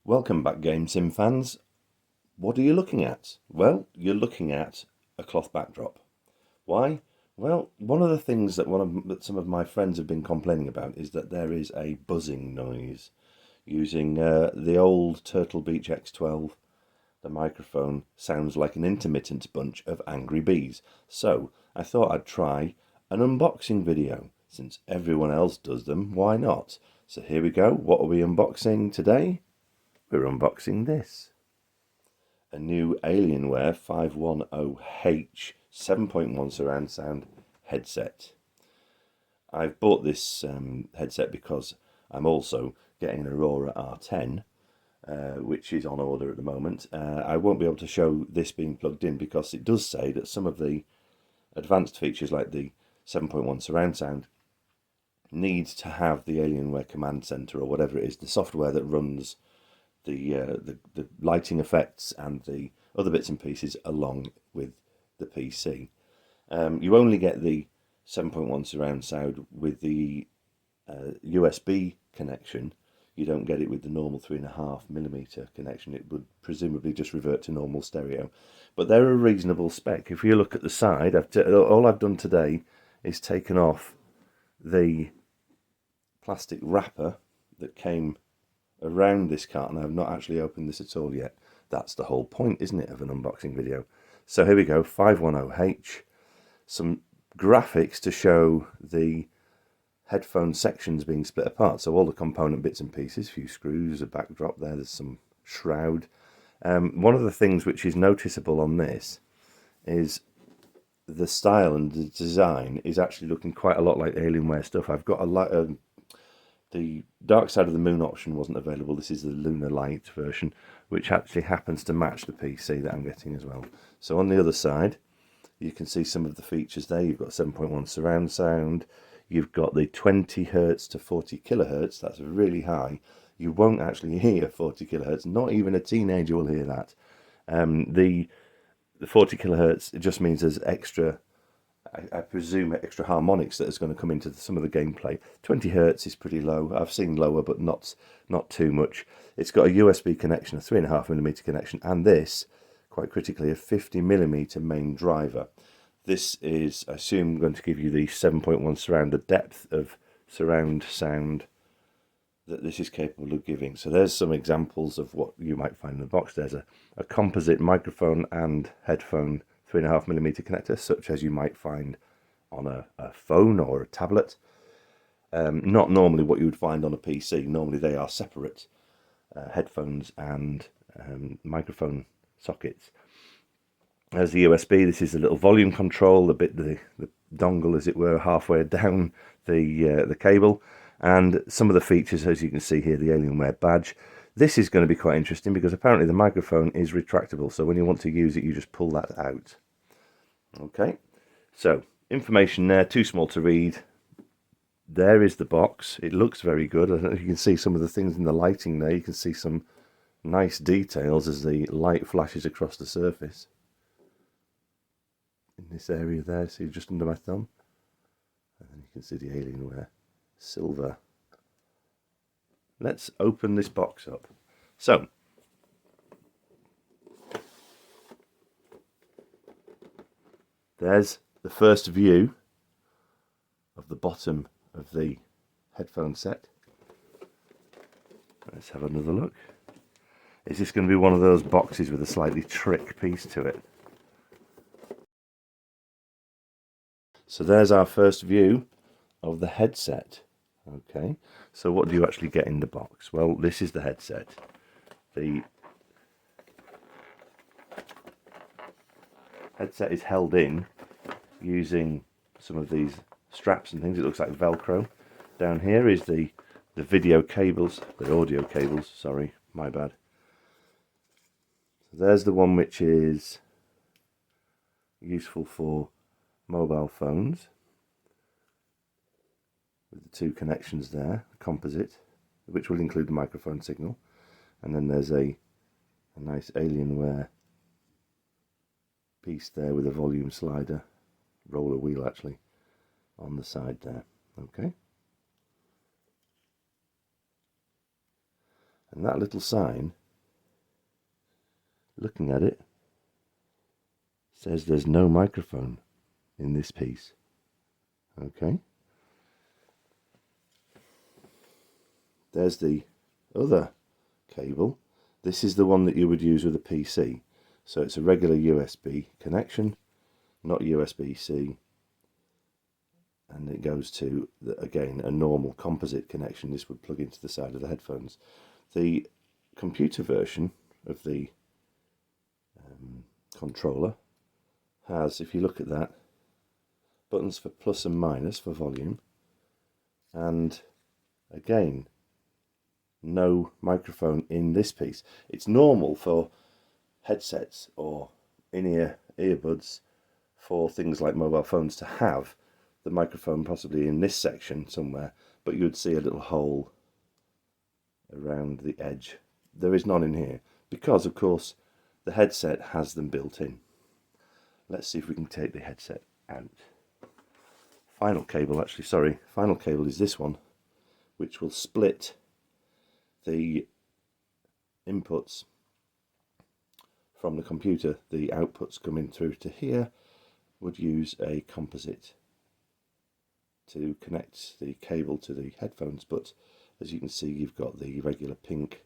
Welcome back, Game Sim fans. What are you looking at? Well, you're looking at a cloth backdrop. Why? Well, one of the things that some of my friends have been complaining about is that there is a buzzing noise using the old Turtle Beach X12. The microphone sounds like an intermittent bunch of angry bees. So I thought I'd try an unboxing video. Since everyone else does them, why not? So here we go. What are we unboxing today? We're unboxing this. A new Alienware 510H 7.1 surround sound headset. I've bought this headset because I'm also getting an Aurora R10, which is on order at the moment. I won't be able to show this being plugged in because it does say that some of the advanced features like the 7.1 surround sound needs to have the Alienware Command Center or whatever it is, the software that runs the lighting effects and the other bits and pieces along with the PC. You only get the 7.1 surround sound with the USB connection. You don't get it with the normal 3.5mm connection. It would presumably just revert to normal stereo. But they're a reasonable spec. If you look at the side, all I've done today is taken off the plastic wrapper that came around this carton. I've not actually opened this at all yet. That's the whole point, isn't it, of an unboxing video? So here we go, 510H. Some graphics to show the headphone sections being split apart. So all the component bits and pieces, a few screws, a backdrop there, there's some shroud. One of the things which is noticeable on this is the style and the design is actually looking quite a lot like Alienware stuff. I've got a lot of the Dark Side of the Moon option wasn't available. This is the Lunar Light version, which actually happens to match the PC that I'm getting as well. So on the other side, you can see some of the features there. You've got 7.1 surround sound. You've got the 20 Hertz to 40 kilohertz. That's really high. You won't actually hear 40 kilohertz. Not even a teenager will hear that. The 40 kilohertz, it just means there's extra, I presume, extra harmonics that is going to come into some of the gameplay. 20 Hertz is pretty low. I've seen lower, but not too much. It's got a USB connection, a 3.5mm connection, and this, quite critically, a 50mm main driver. This is, I assume, going to give you the 7.1 surround, the depth of surround sound that this is capable of giving. So there's some examples of what you might find in the box. There's a composite microphone and headphone 3.5mm connector, such as you might find on a phone or a tablet. Not normally what you would find on a PC. Normally they are separate headphones and microphone sockets. There's the USB. This is a little volume control, the dongle, as it were, halfway down the cable. And some of the features, as you can see here, the Alienware badge. This is going to be quite interesting because apparently the microphone is retractable, so when you want to use it, you just pull that out. Okay, so information there, too small to read. There is the box. It looks very good. I don't know if you can see some of the things in the lighting there. You can see some nice details as the light flashes across the surface. In this area there, see just under my thumb. And then you can see the Alienware silver. Let's open this box up. So, there's the first view of the bottom of the headphone set. Let's have another look. Is this going to be one of those boxes with a slightly trick piece to it? So there's our first view of the headset. Okay, so what do you actually get in the box? Well, this is the headset. The headset is held in using some of these straps and things. It looks like Velcro. Down here is the video cables, the audio cables, sorry, my bad. So there's the one which is useful for mobile phones, with the two connections there, composite, which will include the microphone signal. And then there's a nice Alienware piece there with a volume slider, roller wheel actually, on the side there. Okay. And that little sign looking at it, says there's no microphone in this piece. Okay. There's the other cable. This is the one that you would use with a PC. So it's a regular USB connection, not USB-C. And it goes to, again, a normal composite connection. This would plug into the side of the headphones. The computer version of the controller has, if you look at that, buttons for plus and minus for volume, and again, no microphone in this piece. It's normal for headsets or in-ear earbuds for things like mobile phones to have the microphone possibly in this section somewhere, but you'd see a little hole around the edge. There is none in here because, of course, the headset has them built in. Let's see if we can take the headset out. Final cable is this one, which will split the inputs from the computer. The outputs coming through to here would use a composite to connect the cable to the headphones, but as you can see, you've got the regular pink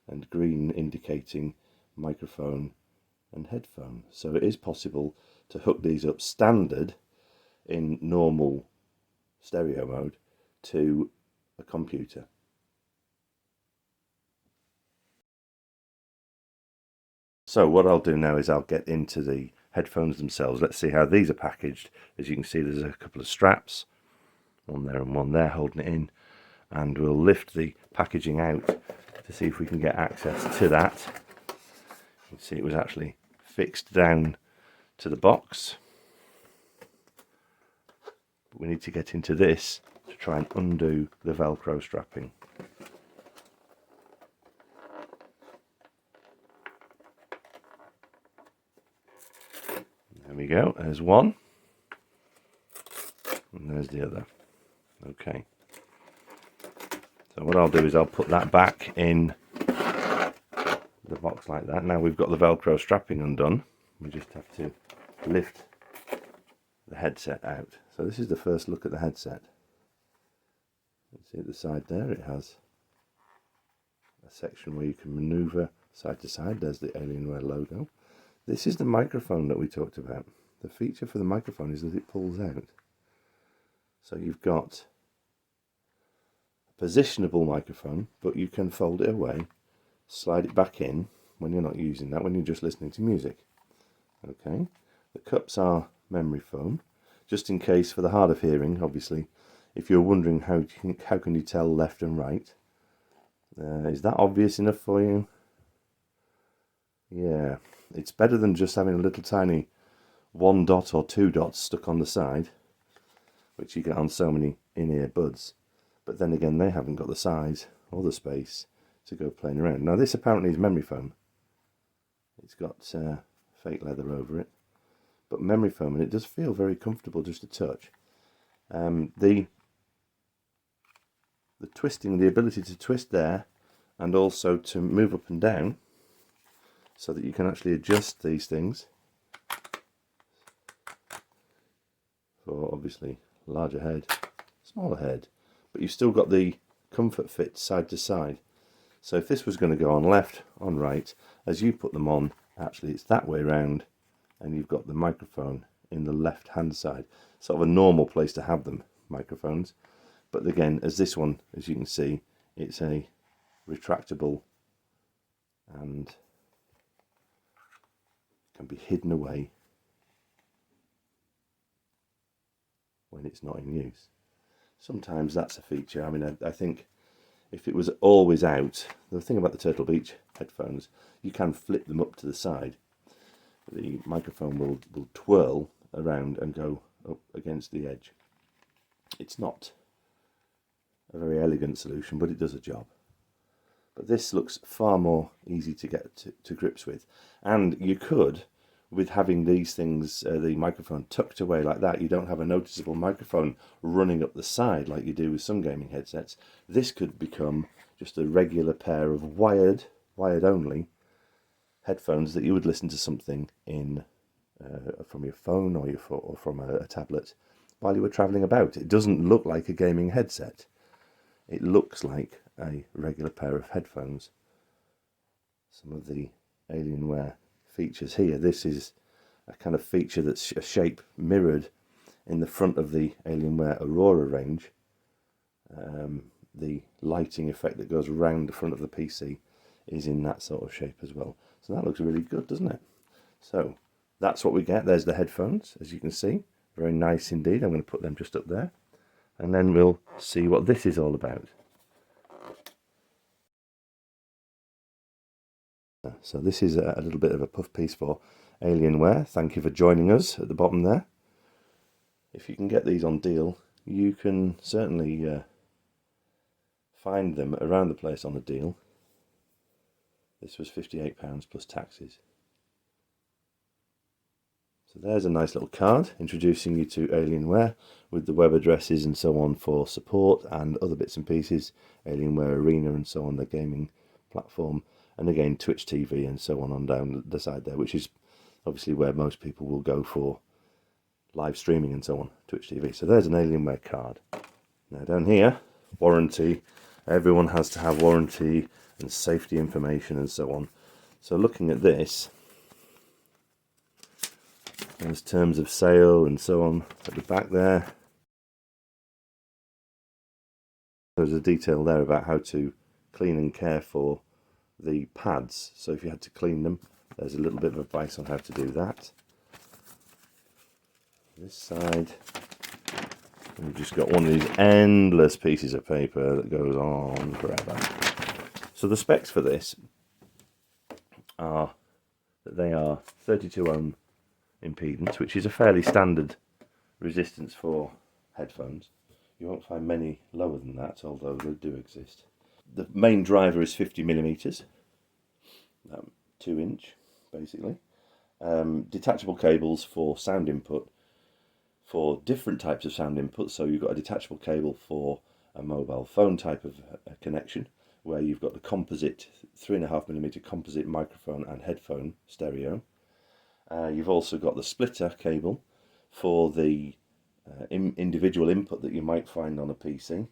and green indicating microphone and headphone. So it is possible to hook these up standard in normal stereo mode to a computer. So what I'll do now is I'll get into the headphones themselves. Let's see how these are packaged. As you can see, there's a couple of straps, one there and one there holding it in, and we'll lift the packaging out to see if we can get access to that. You can see it was actually fixed down to the box, but we need to get into this to try and undo the Velcro strapping. There we go, there's one, and there's the other. Okay, so what I'll do is I'll put that back in the box like that. Now we've got the Velcro strapping undone, we just have to lift the headset out. So this is the first look at the headset. You see at the side there it has a section where you can maneuver side to side. There's the Alienware logo. This is the microphone that we talked about. The feature for the microphone is that it pulls out. So you've got a positionable microphone, but you can fold it away, slide it back in when you're not using that, when you're just listening to music. Okay, the cups are memory foam, just in case for the hard of hearing, obviously, if you're wondering how can you tell left and right. Is that obvious enough for you? Yeah, it's better than just having a little tiny 1 dot or 2 dots stuck on the side, which you get on so many in-ear buds. But then again, they haven't got the size or the space to go playing around. Now this apparently is memory foam. It's got fake leather over it, but memory foam, and it does feel very comfortable just to touch. The twisting, the ability to twist there, and also to move up and down, so that you can actually adjust these things for obviously larger head, smaller head, but you've still got the comfort fit side to side. So if this was going to go on left, on right, as you put them on, actually it's that way around, and you've got the microphone in the left hand side. Sort of a normal place to have them, microphones. But again, as this one, as you can see, it's a retractable and can be hidden away when it's not in use. Sometimes that's a feature. I mean, I think if it was always out, the thing about the Turtle Beach headphones, you can flip them up to the side. The microphone will twirl around and go up against the edge. It's not a very elegant solution, but it does a job. But this looks far more easy to get to grips with. And you could, with having these things, the microphone tucked away like that, you don't have a noticeable microphone running up the side like you do with some gaming headsets. This could become just a regular pair of wired only headphones that you would listen to something in from your phone or from a tablet while you were travelling about. It doesn't look like a gaming headset. It looks like a regular pair of headphones. Some of the Alienware features here. This is a kind of feature that's a shape mirrored in the front of the Alienware Aurora range. The lighting effect that goes around the front of the PC is in that sort of shape as well. So that looks really good, doesn't it? So that's what we get. There's the headphones, as you can see. Very nice indeed. I'm going to put them just up there. And then we'll see what this is all about. So this is a little bit of a puff piece for Alienware. Thank you for joining us at the bottom there. If you can get these on deal, you can certainly find them around the place on a deal. This was £58 plus taxes. So there's a nice little card introducing you to Alienware with the web addresses and so on for support and other bits and pieces. Alienware Arena and so on, the gaming platform. And again, Twitch TV and so on down the side there, which is obviously where most people will go for live streaming and so on, Twitch TV. So there's an Alienware card. Now down here, warranty. Everyone has to have warranty and safety information and so on. So looking at this, there's terms of sale and so on at the back there. There's a detail there about how to clean and care for the pads. So if you had to clean them, there's a little bit of advice on how to do that. This side, we've just got one of these endless pieces of paper that goes on forever. So the specs for this are that they are 32 ohm impedance, which is a fairly standard resistance for headphones. You won't find many lower than that, although they do exist. The main driver is 50mm, 2-inch basically. Detachable cables for sound input, for different types of sound input. So you've got a detachable cable for a mobile phone type of connection, where you've got the composite 3.5mm composite microphone and headphone stereo. You've also got the splitter cable for the individual input that you might find on a PC,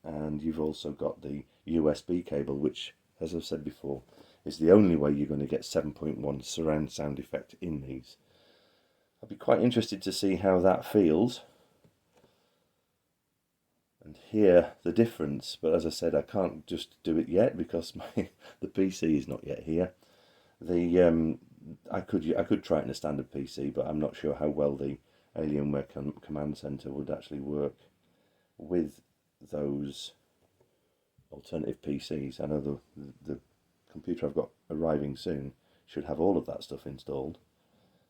and you've also got the USB cable, which, as I've said before, is the only way you're going to get 7.1 surround sound effect in these. I'd be quite interested to see how that feels and hear the difference, but as I said, I can't just do it yet because the PC is not yet here. I could try it in a standard PC, but I'm not sure how well the Alienware Command Center would actually work with those alternative PCs. I know the computer I've got arriving soon should have all of that stuff installed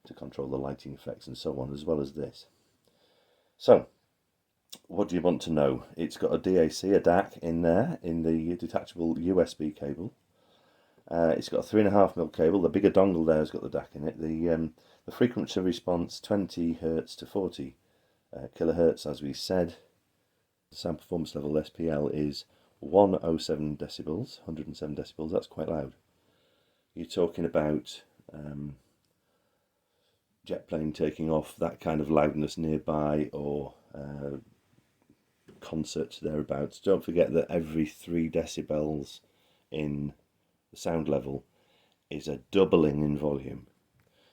to control the lighting effects and so on, as well as this. So, what do you want to know? It's got a DAC, a DAC in there, in the detachable USB cable. It's got a 3.5mm cable. The bigger dongle there has got the DAC in it. The frequency response 20 Hz to 40 kilohertz, as we said. The sound performance level SPL is 107 decibels, 107 decibels. That's quite loud. You're talking about jet plane taking off, that kind of loudness nearby, or concerts thereabouts. Don't forget that every 3 decibels in the sound level is a doubling in volume.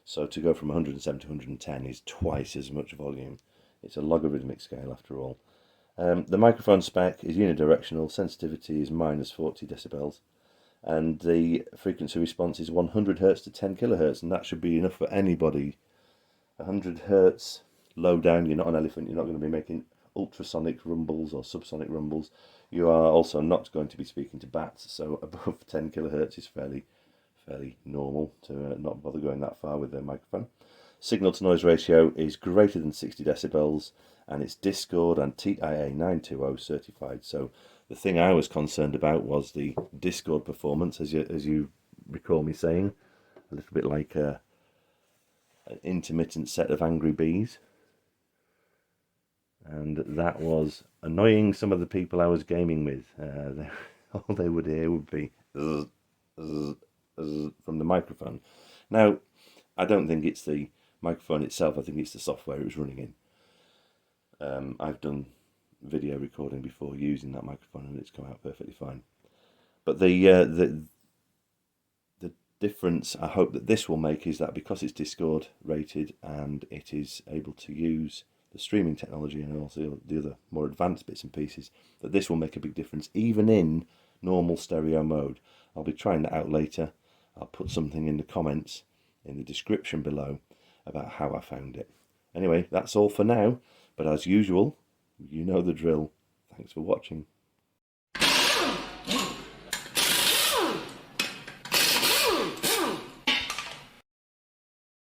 So to go from 107 to 110 is twice as much volume. It's a logarithmic scale after all. The microphone spec is unidirectional, sensitivity is -40 decibels, and the frequency response is 100 Hz to 10 kHz, and that should be enough for anybody. 100 Hz, low down, you're not an elephant, you're not going to be making ultrasonic rumbles or subsonic rumbles. You are also not going to be speaking to bats, so above 10 kHz is fairly normal to not bother going that far with the microphone. Signal to noise ratio is greater than 60 decibels, and it's Discord and TIA 920 certified. So the thing I was concerned about was the Discord performance, as you recall me saying, a little bit like an intermittent set of angry bees. And that was annoying some of the people I was gaming with. All they would hear would be zzz, zzz, from the microphone. Now, I don't think it's the microphone itself. I think it's the software it was running in. I've done video recording before using that microphone, and it's come out perfectly fine. But the difference I hope that this will make is that because it's Discord rated and it is able to use the streaming technology and also the other more advanced bits and pieces, that this will make a big difference even in normal stereo mode. I'll be trying that out later. I'll put something in the comments in the description below about how I found it. Anyway, that's all for now, but as usual, you know the drill. Thanks for watching.